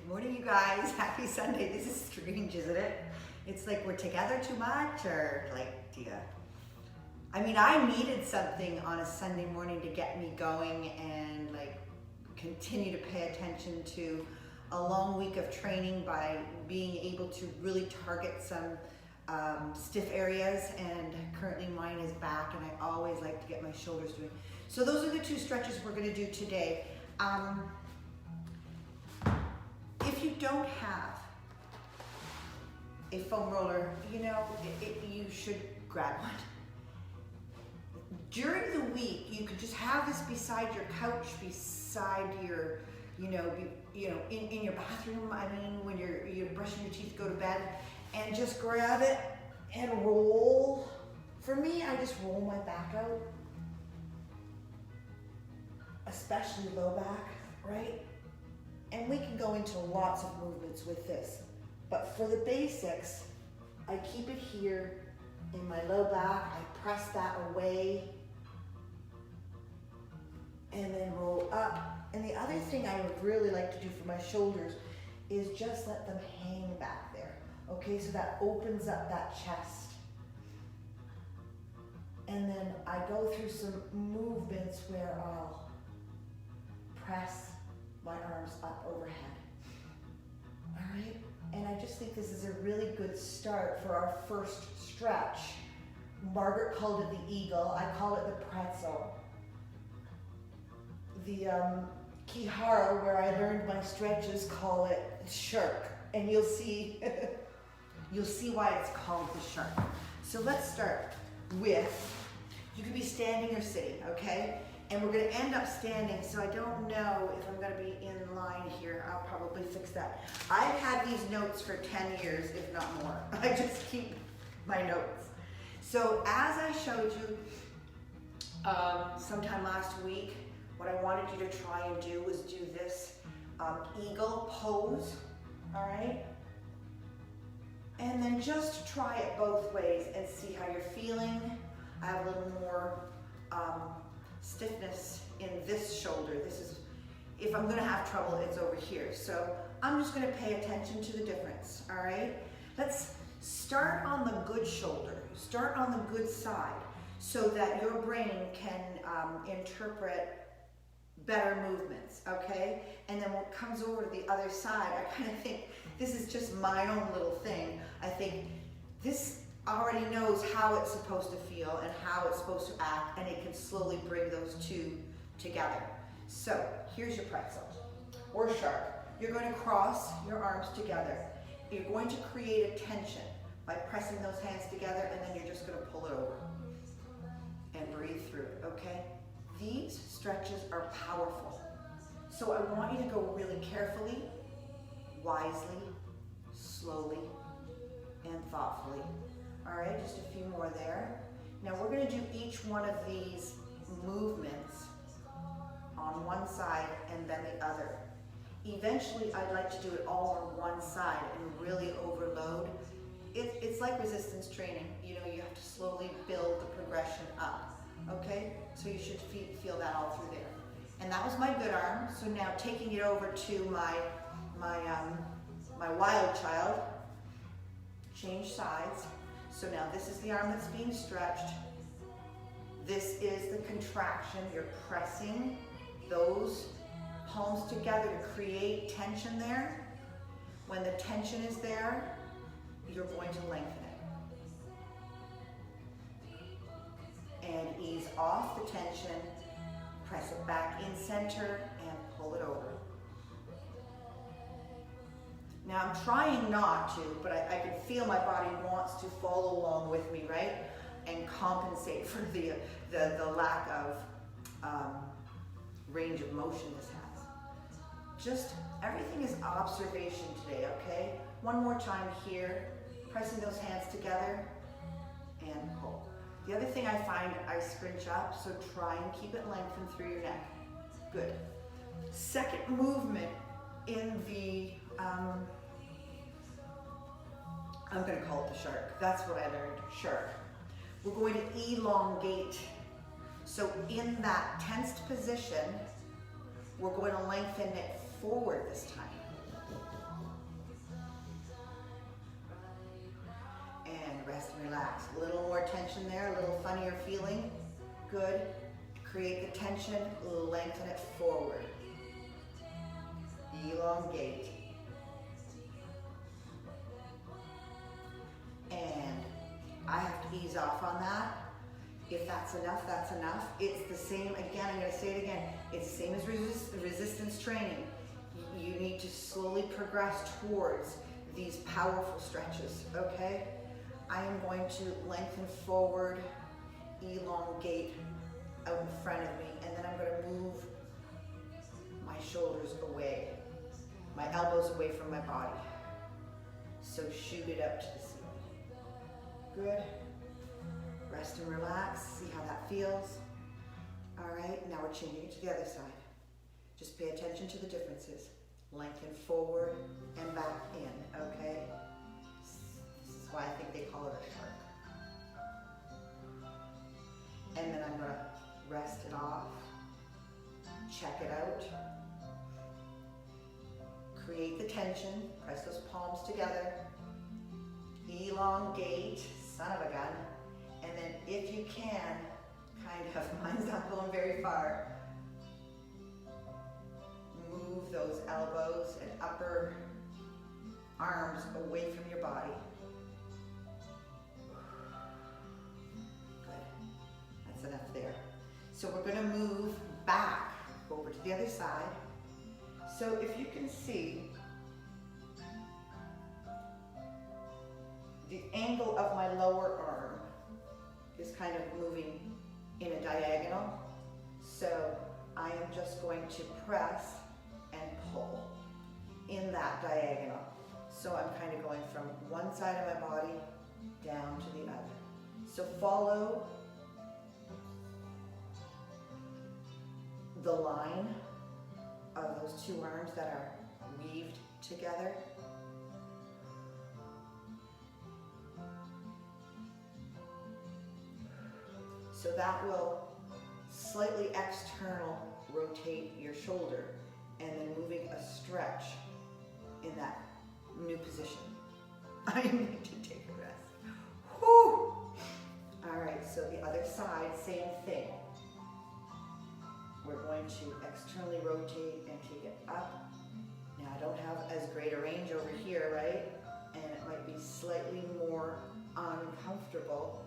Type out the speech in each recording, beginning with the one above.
Good morning, you guys. Happy Sunday. This is strange, isn't it? It's like we're together too much, or like, I mean, I needed something on a Sunday morning to get me going and like continue to pay attention to a long week of training by being able to really target some stiff areas, and currently mine is back, and I always like to get my shoulders doing. So those are the two stretches we're going to do today. If you don't have a foam roller, you should grab one. During the week, you could just have this beside your couch, beside your, in your bathroom. I mean, when you're brushing your teeth, go to bed, and just grab it and roll. For me, I just roll my back out, especially low back, right? And we can go into lots of movements with this. But for the basics, I keep it here in my low back. I press that away and then roll up. And the other thing I would really like to do for my shoulders is just let them hang back there. Okay, so that opens up that chest. And then I go through some movements where I'll press my arms up overhead. All right, and I just think this is a really good start for our first stretch. Margaret called it the eagle. I call it the pretzel. The Kihara, where I learned my stretches, call it shark, and you'll see why it's called the shark. So let's start with, you could be standing or sitting, okay? And we're going to end up standing, so I don't know if I'm going to be in line here. I'll probably fix that. I've had these notes for 10 years, if not more. I just keep my notes. So as I showed you sometime last week, what I wanted you to try and do was do this eagle pose, all right? And then just try it both ways and see how you're feeling. I have a little more stiffness in this shoulder. This is, if I'm gonna have trouble, it's over here. So I'm just gonna pay attention to the difference, all right? Let's start on the good shoulder. Start on the good side so that your brain can interpret better movements, okay? And then when it comes over to the other side, I kind of think, this is just my own little thing. I think this already knows how it's supposed to feel and how it's supposed to act, and it can slowly bring those two together. So here's your pretzel or shark. You're going to cross your arms together. You're going to create a tension by pressing those hands together, and then you're just going to pull it over and breathe through it, okay? These stretches are powerful. So I want you to go really carefully, wisely, slowly, and thoughtfully. All right, just a few more there. Now we're going to do each one of these movements on one side and then the other. Eventually, I'd like to do it all on one side and really overload. It's like resistance training. You have to slowly build the progression up. Okay, so you should feel that all through there. And that was my good arm. So now taking it over to my wild child. Change sides. So now this is the arm that's being stretched. This is the contraction. You're pressing those palms together to create tension there. When the tension is there, you're going to lengthen it. And ease off the tension, press it back in center, and pull it over. Now I'm trying not to, but I can feel my body wants to follow along with me, right? And compensate for the lack of range of motion this has. Just everything is observation today, okay? One more time here, pressing those hands together and pull. The other thing I find, I scrunch up, so try and keep it lengthened through your neck. Good. Second movement in the, I'm going to call it the shark. That's what I learned, shark. We're going to elongate. So in that tensed position, we're going to lengthen it forward this time. Rest and relax. A little more tension there, a little funnier feeling. Good. Create the tension, lengthen it forward. Elongate. And I have to ease off on that. If that's enough, that's enough. It's the same, again, I'm gonna say it again, it's the same as resistance training. You need to slowly progress towards these powerful stretches, okay? I am going to lengthen forward, elongate out in front of me, and then I'm gonna move my shoulders away, my elbows away from my body. So shoot it up to the ceiling. Good. Rest and relax, see how that feels. All right, now we're changing it to the other side. Just pay attention to the differences. Lengthen forward and back in, okay? This is why I think they call it a shark. And then I'm gonna rest it off, check it out. Create the tension, press those palms together. Elongate, son of a gun. And then if you can, kind of, mine's not going very far, move those elbows and upper arms away from your body. Good. That's enough there. So we're going to move back over to the other side. So if you can see, the angle of my lower arm is kind of moving in a diagonal. So I am just going to press and pull in that diagonal. So I'm kind of going from one side of my body down to the other. So follow the line of those two arms that are weaved together. So that will slightly external rotate your shoulder and then moving a stretch in that new position. I need to take a rest. Whew. All right, so the other side, same thing. We're going to externally rotate and take it up. Now I don't have as great a range over here, right? And it might be slightly more uncomfortable.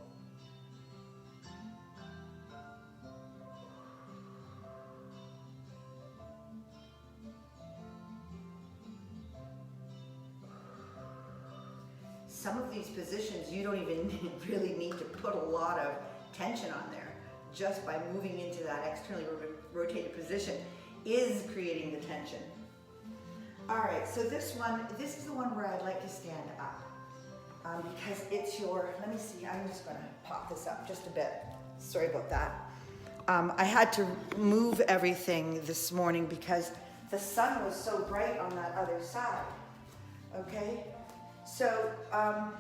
Some of these positions, you don't even really need to put a lot of tension on there. Just by moving into that externally rotated position is creating the tension. All right, so this is the one where I'd like to stand up because it's your, let me see, I'm just gonna pop this up just a bit. Sorry about that. I had to move everything this morning because the sun was so bright on that other side, okay? So, I don't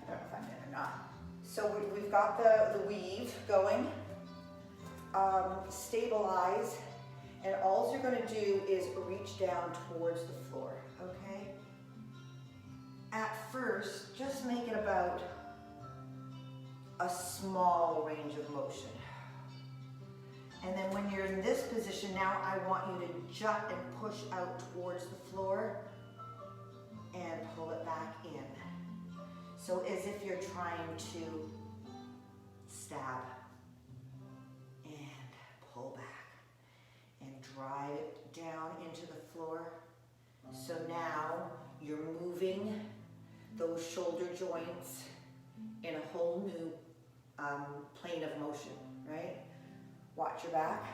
know if I'm in or not. So we've got the weave going, stabilize, and all you're going to do is reach down towards the floor, okay? At first, just make it about a small range of motion. And then when you're in this position now, I want you to jut and push out towards the floor and pull it back in. So as if you're trying to stab and pull back and drive it down into the floor. So now you're moving those shoulder joints in a whole new plane of motion, right? Watch your back,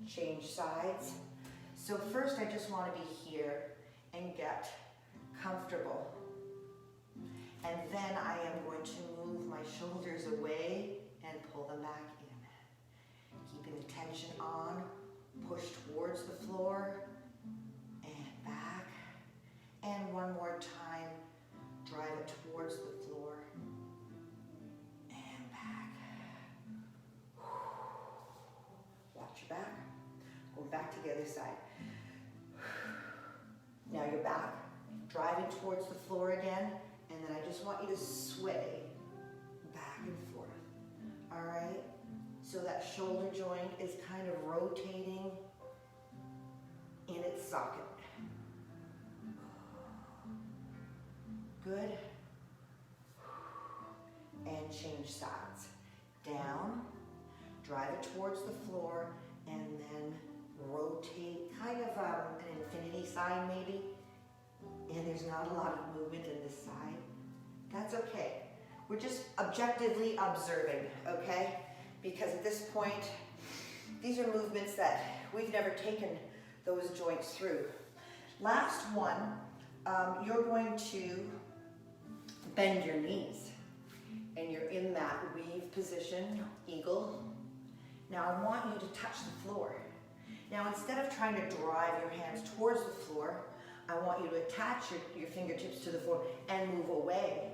change sides. So first I just want to be here and get comfortable. And then I am going to move my shoulders away and pull them back in. Keeping the tension on, push towards the floor and back. And one more time, drive it towards the floor and back. Watch your back. Going back to the other side. Now you're back. Driving towards the floor again, and And then I just want you to sway back and forth. All right? So that shoulder joint is kind of rotating in its socket. Good. And change sides. Down, drive it towards the floor, and then rotate, kind of an infinity sign maybe. And there's not a lot of movement in this side. That's okay. We're just objectively observing, okay? Because at this point, these are movements that we've never taken those joints through. Last one, you're going to bend your knees. And you're in that weave position, eagle. Now I want you to touch the floor. Now instead of trying to drive your hands towards the floor, I want you to attach your fingertips to the floor and move away.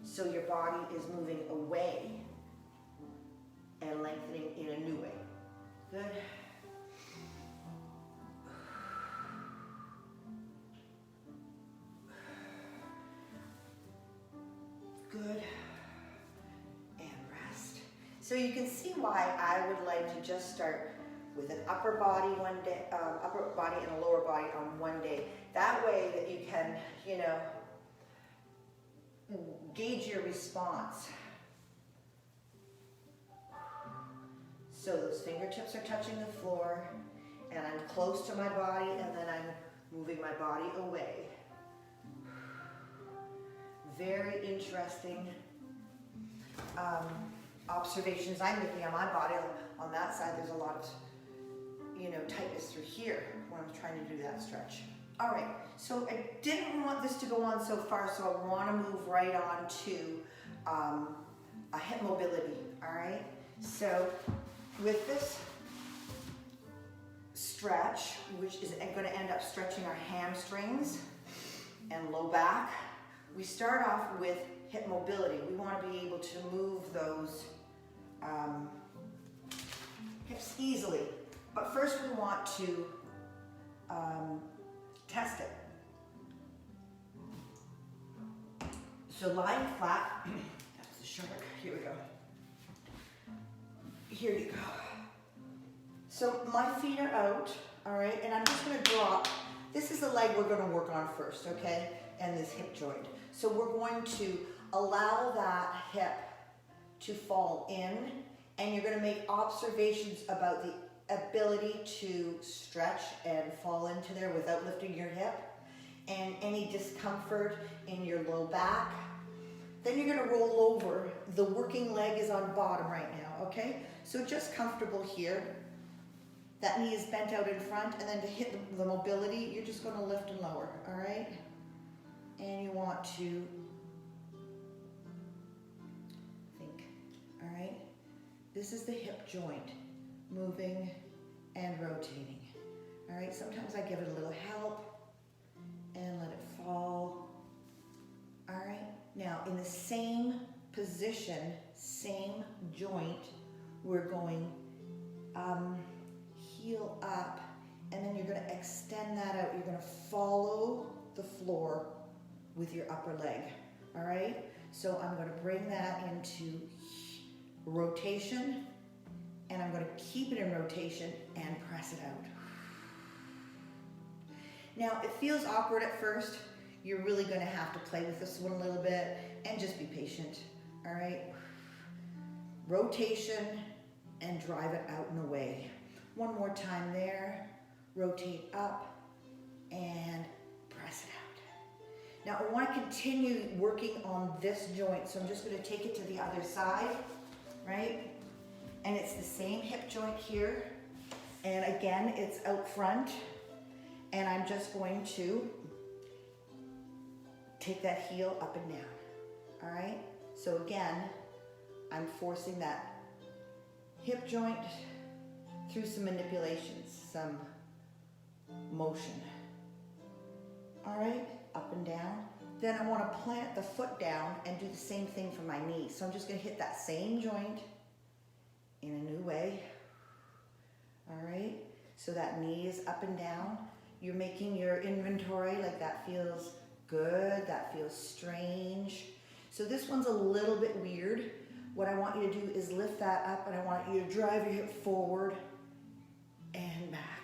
So your body is moving away and lengthening in a new way. Good. Good. And rest. So you can see why I would like to just start with an upper body one day, upper body and a lower body on one day. That way that you can, you know, gauge your response. So those fingertips are touching the floor, and I'm close to my body, and then I'm moving my body away. Very interesting observations I'm making on my body. On that side, there's a lot of, you know, tightness through here when I'm trying to do that stretch. All right, so I didn't want this to go on so far, so I want to move right on to a hip mobility, all right? So with this stretch, which is going to end up stretching our hamstrings and low back, we start off with hip mobility. We want to be able to move those hips easily. But first we want to test it. So lying flat, that's the shark, here we go. Here you go. So my feet are out, all right, and I'm just gonna drop. This is the leg we're gonna work on first, okay? And this hip joint. So we're going to allow that hip to fall in, and you're gonna make observations about the ability to stretch and fall into there without lifting your hip, and any discomfort in your low back. Then you're gonna roll over. The working leg is on bottom right now, okay? So just comfortable here. That knee is bent out in front, and then to hit the mobility, you're just gonna lift and lower, all right? And you want to think, all right? This is the hip joint, moving and rotating, all right? Sometimes I give it a little help and let it fall, all right? Now, in the same position, same joint, we're going heel up, and then you're gonna extend that out. You're gonna follow the floor with your upper leg, all right? So I'm gonna bring that into rotation, and I'm gonna keep it in rotation and press it out. Now, it feels awkward at first. You're really gonna have to play with this one a little bit and just be patient, all right? Rotation and drive it out and away. One more time there, rotate up and press it out. Now I want to continue working on this joint, so I'm just going to take it to the other side, right? And it's the same hip joint here, and again, it's out front, and I'm just going to take that heel up and down, all right? So again, I'm forcing that hip joint through some manipulations, some motion. All right, up and down. Then I want to plant the foot down and do the same thing for my knee. So I'm just going to hit that same joint in a new way. All right, so that knee is up and down. You're making your inventory, like that feels Good, that feels strange. So this one's a little bit weird. What I want you to do is lift that up, and I want you to drive your hip forward and back.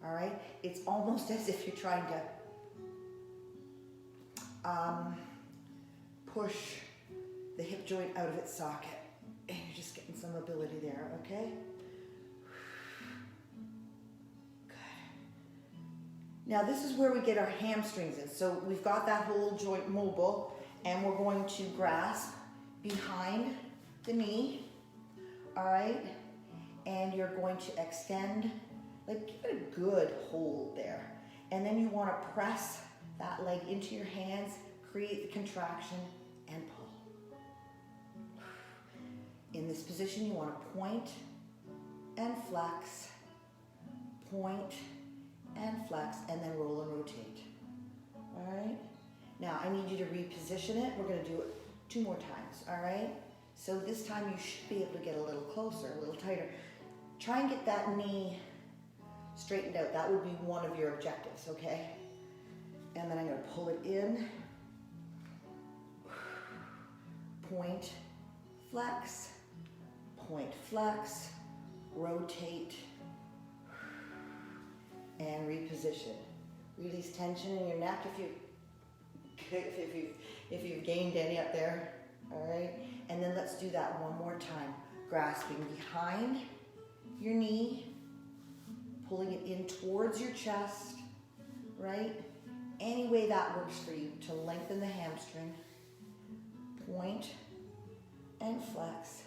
All right? It's almost as if you're trying to push the hip joint out of its socket, and you're just getting some mobility there, okay? Good. Now this is where we get our hamstrings in. So we've got that whole joint mobile, and we're going to grasp behind the knee, all right? And you're going to extend, like give it a good hold there. And then you want to press that leg into your hands, create the contraction, and pull. In this position, you want to point and flex, point and flex, and then roll and rotate. All right? Now, I need you to reposition it. We're going to do it 2 more times, all right? So this time you should be able to get a little closer, a little tighter. Try and get that knee straightened out. That would be one of your objectives, okay? And then I'm going to pull it in, point, flex, rotate, and reposition. Release tension in your neck if you've gained any up there, all right? And then let's do that one more time. Grasping behind your knee, pulling it in towards your chest, right? Any way that works for you to lengthen the hamstring. Point and flex.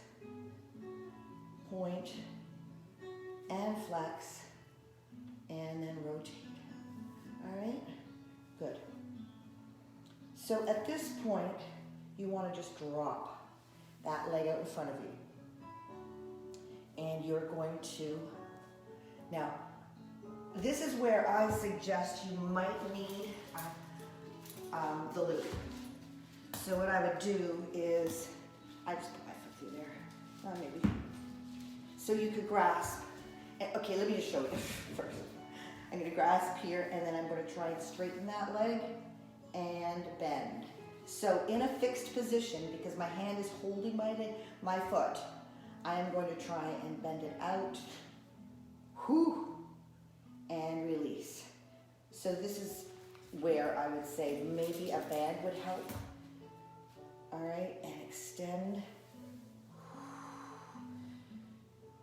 Point and flex. And then rotate. All right? Good. So at this point, you want to just drop that leg out in front of you. And you're going to, now, this is where I suggest you might need the loop. So what I would do is, I just put my foot through there, maybe. So you could grasp, okay, let me just show you first. I'm gonna grasp here, and then I'm gonna try and straighten that leg and bend. So in a fixed position, because my hand is holding my foot, I am going to try and bend it out, and release. So this is where I would say maybe a band would help. All right, and extend,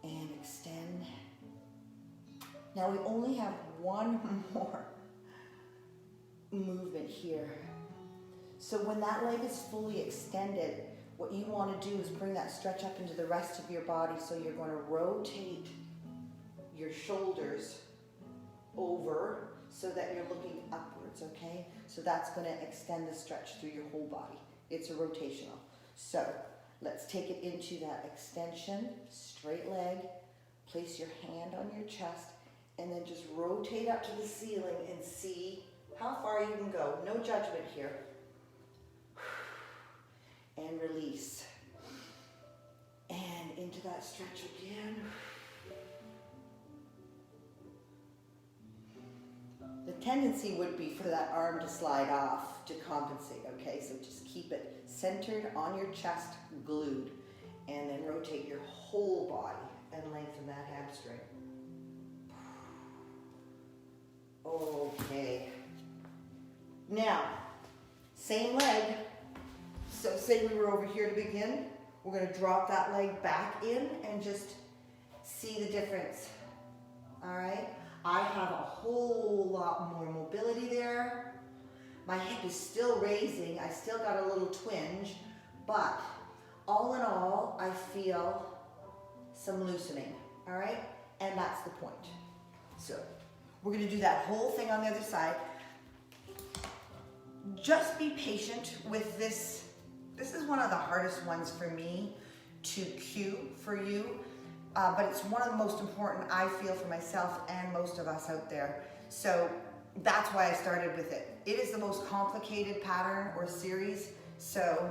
and extend. Now we only have one more movement here. So when that leg is fully extended, what you want to do is bring that stretch up into the rest of your body. So you're going to rotate your shoulders over so that you're looking upwards, okay? So that's going to extend the stretch through your whole body. It's a rotational. So let's take it into that extension, straight leg, place your hand on your chest, and then just rotate up to the ceiling and see how far you can go. No judgment here. And release. And into that stretch again. The tendency would be for that arm to slide off to compensate, okay? So just keep it centered on your chest, glued, and then rotate your whole body and lengthen that hamstring. Okay. Now, same leg. So say we were over here to begin. We're going to drop that leg back in and just see the difference. All right? I have a whole lot more mobility there. My hip is still raising. I still got a little twinge, but all in all, I feel some loosening, all right? And that's the point. So we're gonna do that whole thing on the other side. Just be patient with this. This is one of the hardest ones for me to cue for you. But it's one of the most important, I feel, for myself and most of us out there. So that's why I started with it. It is the most complicated pattern or series. So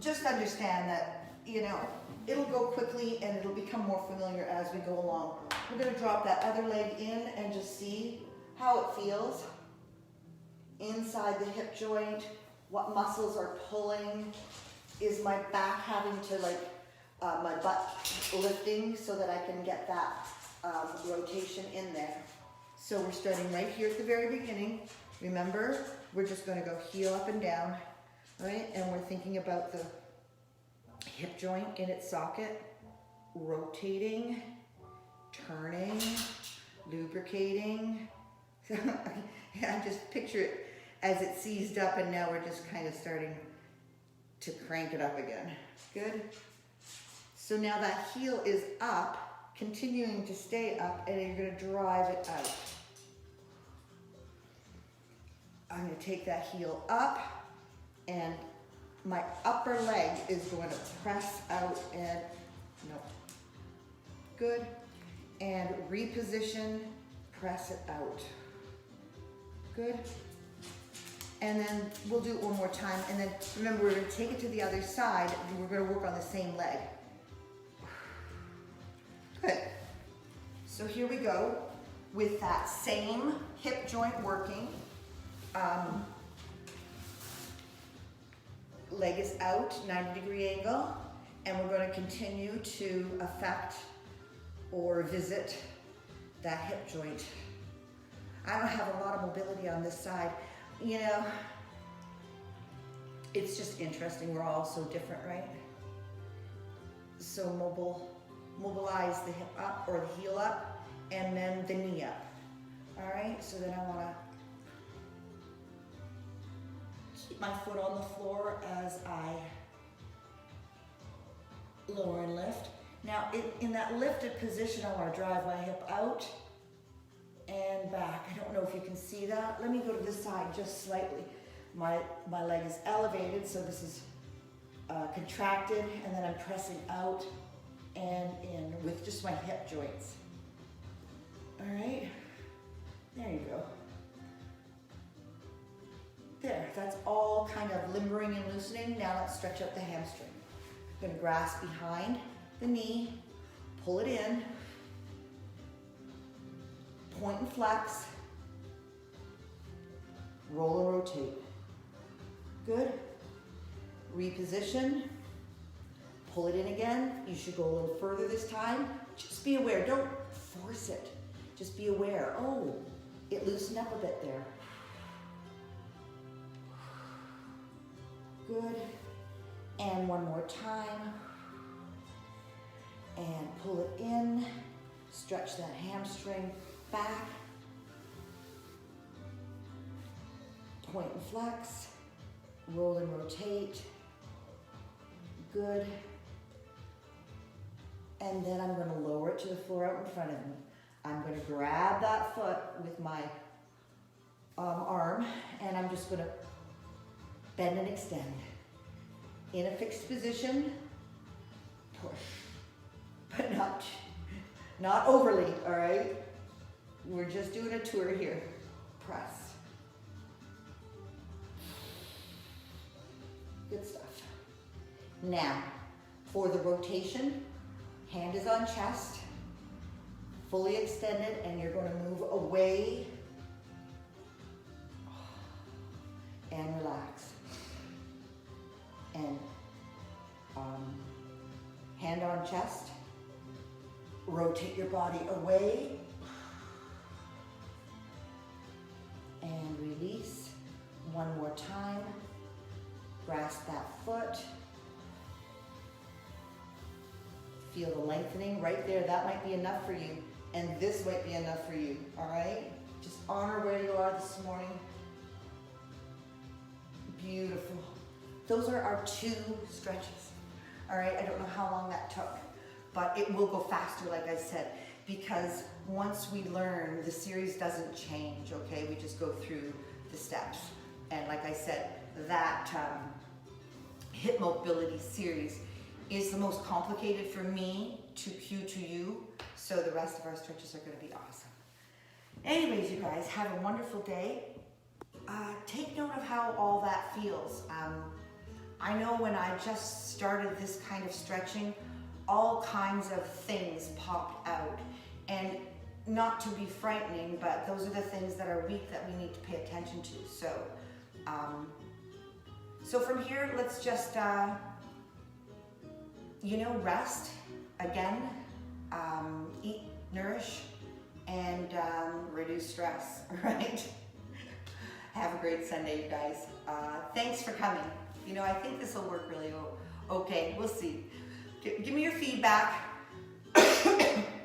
just understand that, you know, it'll go quickly and it'll become more familiar as we go along. We're gonna drop that other leg in and just see how it feels. inside the hip joint, what muscles are pulling, is my back having to my butt lifting so that I can get that rotation in there. So we're starting right here at the very beginning. Remember, we're just gonna go heel up and down, right? And we're thinking about the hip joint in its socket, rotating, turning, lubricating. I just picture it as it seized up, and now we're just kind of starting to crank it up again. Good. So now that heel is up, continuing to stay up, and you're going to drive it out. I'm going to take that heel up, and my upper leg is going to press out and, no. Good. And reposition, press it out. Good. And then we'll do it one more time. And then remember, we're going to take it to the other side, and we're going to work on the same leg. Good. So here we go with that same hip joint working. Leg is out, 90-degree angle, and we're going to continue to affect or visit that hip joint. I don't have a lot of mobility on this side. You know, it's just interesting. We're all so different, right? So mobilize the hip up or the heel up, and then the knee up. All right, so then I want to keep my foot on the floor as I lower and lift. Now, in that lifted position, I want to drive my hip out and back. I don't know if you can see that. Let me go to this side just slightly. My leg is elevated, so this is contracted, and then I'm pressing out and in with just my hip joints. All right, there you go. There, that's all kind of limbering and loosening. Now let's stretch out the hamstring. I'm gonna grasp behind the knee, pull it in, point and flex, roll and rotate. Good. Reposition, pull it in again. You should go a little further this time. Just be aware, don't force it. Just be aware. Oh, it loosened up a bit there. Good. And one more time. And pull it in. Stretch that hamstring back. Point and flex. Roll and rotate. Good. And then I'm going to lower it to the floor out in front of me. I'm going to grab that foot with my arm, and I'm just going to bend and extend. In a fixed position, push, but not overly, all right? We're just doing a tour here. Press. Good stuff. Now, for the rotation, hand is on chest, fully extended, and you're going to move away and relax. And hand on chest, rotate your body away and release. One more time. Grasp that foot. Feel the lengthening right there. That might be enough for you. And this might be enough for you. All right? Just honor where you are this morning. Beautiful. Those are our 2 stretches. All right? I don't know how long that took, but it will go faster, like I said, because once we learn, the series doesn't change, okay? We just go through the steps. And like I said, that hip mobility series is the most complicated for me to cue to you, so the rest of our stretches are going to be awesome. Anyways, you guys, have a wonderful day. Take note of how all that feels. I know when I just started this kind of stretching, all kinds of things popped out. And not to be frightening, but those are the things that are weak that we need to pay attention to. So from here, let's just, rest again, eat, nourish, and reduce stress, right? Have a great Sunday, you guys. Thanks for coming. I think this will work really okay. We'll see. Give me your feedback.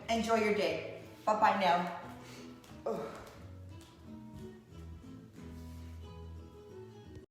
Enjoy your day. Bye-bye now. Ugh.